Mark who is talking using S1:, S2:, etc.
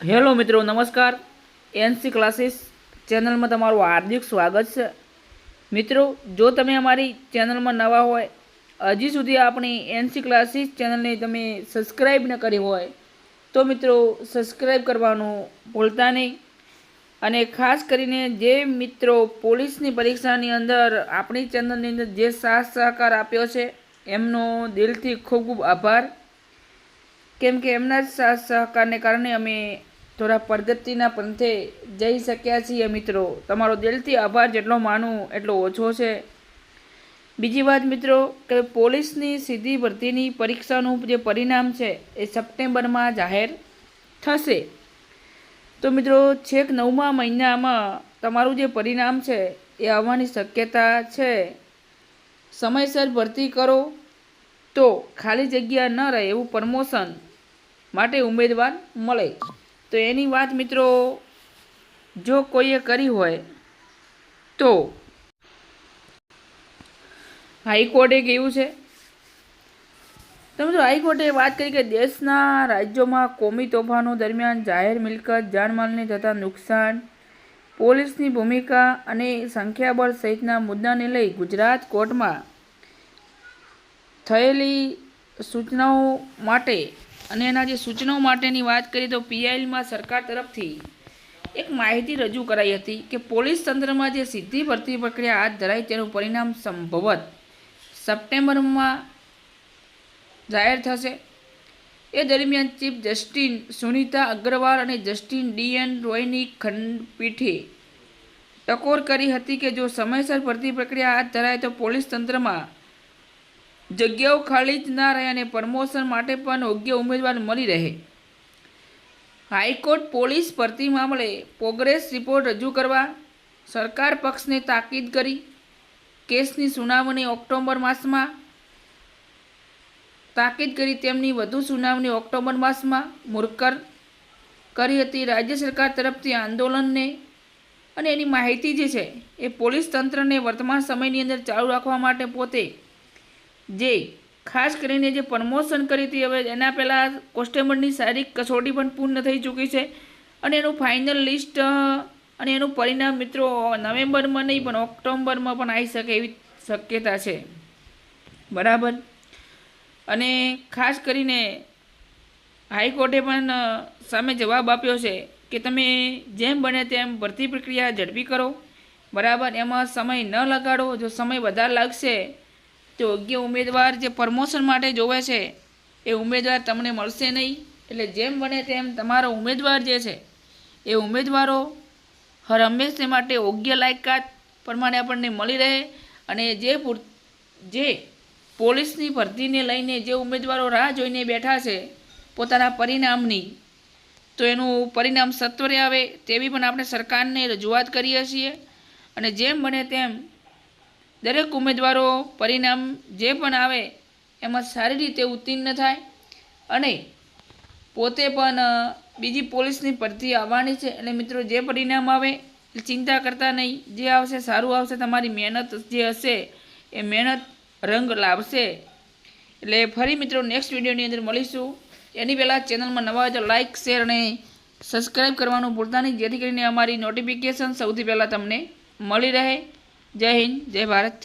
S1: Hello મિત્રો, નમસ્કાર. NC classes ચેનલમાં તમારું હાર્દિક સ્વાગત છે. મિત્રો, જો તમે અમારી ચેનલમાં નવા હોય, હજી સુધી આપણી એનસી ક્લાસીસ ચેનલને તમે સબસ્ક્રાઈબ ન કરી હોય તો મિત્રો સબસ્ક્રાઈબ કરવાનું ભૂલતા નહીં. અને ખાસ કરીને જે મિત્રો પોલીસની પરીક્ષાની અંદર આપણી ચેનલની અંદર જે સાથ સહકાર આપ્યો છે એમનો દિલથી ખૂબ ખૂબ આભાર. કેમ કે એમના જ સાથ સહકારને કારણે અમે થોડા પ્રગતિના પંથે જઈ શક્યા છીએ. મિત્રો, તમારો દિલથી આભાર જેટલો માનું એટલો ઓછો છે. બીજી વાત મિત્રો, કે પોલીસની સીધી ભરતીની પરીક્ષાનું જે પરિણામ છે એ સપ્ટેમ્બરમાં જાહેર થશે. તો મિત્રો, છેક 9મા મહિનામાં તમારું જે પરિણામ છે એ આવવાની શક્યતા છે. સમયસર ભરતી કરો તો ખાલી જગ્યા ન રહે એવું પ્રમોશન માટે ઉમેદવાર મળે. તો એની વાત મિત્રો જો કોઈએ કરી હોય તો હાઈકોર્ટે કહ્યું છે. તો મિત્રો, હાઈકોર્ટે વાત કરી કે દેશના રાજ્યોમાં કોમી તોફાનો દરમિયાન જાહેર મિલકત જાનમાલને થતા નુકસાન, પોલીસની ભૂમિકા અને સંખ્યાબળ સહિતના મુદ્દાને લઈ ગુજરાત કોર્ટમાં થયેલી સૂચનાઓ માટે અને એના જે સૂચનાઓ માટેની વાત કરીએ તો પીઆઈએલમાં સરકાર તરફથી એક માહિતી રજૂ કરાઈ હતી કે પોલીસ તંત્રમાં જે સીધી ભરતી પ્રક્રિયા હાથ ધરાઈ તેનું પરિણામ સંભવત સપ્ટેમ્બરમાં જાહેર થશે. એ દરમિયાન ચીફ જસ્ટિસ સુનીતા અગ્રવાલ અને જસ્ટિસ ડીએન રોયની ખંડપીઠે ટકોર કરી હતી કે જો સમયસર ભરતી પ્રક્રિયા હાથ ધરાય તો પોલીસ તંત્રમાં જગ્યાઓ ખાલી જ ના રહે અને પ્રમોશન માટે પણ યોગ્ય ઉમેદવાર મળી રહે. હાઈકોર્ટ પોલીસ ભરતી મામલે પ્રોગ્રેસ રિપોર્ટ રજૂ કરવા સરકાર પક્ષને તાકીદ કરી. કેસની સુનાવણી ઓક્ટોબર માસમાં તાકીદ કરી તેમની વધુ સુનાવણી ઓક્ટોબર માસમાં મુકર્રર કરી હતી. રાજ્ય સરકાર તરફથી આંદોલનને અને એની માહિતી જે છે એ પોલીસ તંત્રને વર્તમાન સમયની અંદર ચાલુ રાખવા માટે પોતે જે ખાસ કરીને જે પ્રમોશન કરી હતી, હવે એના પહેલાં કોન્સ્ટેબલની શારીરિક કસોટી પણ પૂર્ણ થઈ ચૂકી છે અને એનું ફાઇનલ લિસ્ટ અને એનું પરિણામ મિત્રો નવેમ્બરમાં નહીં પણ ઓક્ટોબરમાં પણ આવી શકે એવી શક્યતા છે. બરાબર. અને ખાસ કરીને હાઈકોર્ટે પણ સામે જવાબ આપ્યો છે કે તમે જેમ બને તેમ ભરતી પ્રક્રિયા ઝડપી કરો. બરાબર. એમાં સમય ન લગાડો. જો સમય વધારે લાગશે તો યોગ્ય ઉમેદવાર જે પ્રમોશન માટે જોવે છે એ ઉમેદવાર તમને મળશે નહીં. એટલે જેમ બને તેમ તમારો ઉમેદવાર જે છે એ ઉમેદવારો હર હંમેશને માટે યોગ્ય લાયકાત પ્રમાણે આપણને મળી રહે. અને જે પોલીસની ભરતીને લઈને જે ઉમેદવારો રાહ જોઈને બેઠા છે પોતાના પરિણામની, તો એનું પરિણામ સત્વરે આવે તેવી પણ આપણે સરકારને રજૂઆત કરીએ છીએ. અને જેમ બને તેમ દરેક ઉમેદવારો પરિણામ જે પણ આવે એમાં સારી રીતે ઉત્તીર્ણ થાય અને પોતે પણ બીજી પોલીસની ભરતી આવવાની છે. એટલે મિત્રો, જે પરિણામ આવે ચિંતા કરતા નહીં, જે આવશે સારું આવશે. તમારી મહેનત જે હશે એ મહેનત રંગ લાવશે. એટલે ફરી મિત્રો નેક્સ્ટ વિડીયોની અંદર મળીશું. એની પહેલાં ચેનલમાં નવા હોય તો લાઇક, શેર અને સબસ્ક્રાઈબ કરવાનું ભૂલતા નહીં, જેથી કરીને અમારી નોટિફિકેશન સૌથી પહેલાં તમને મળી રહે. જય હિન્દ, જય ભારત.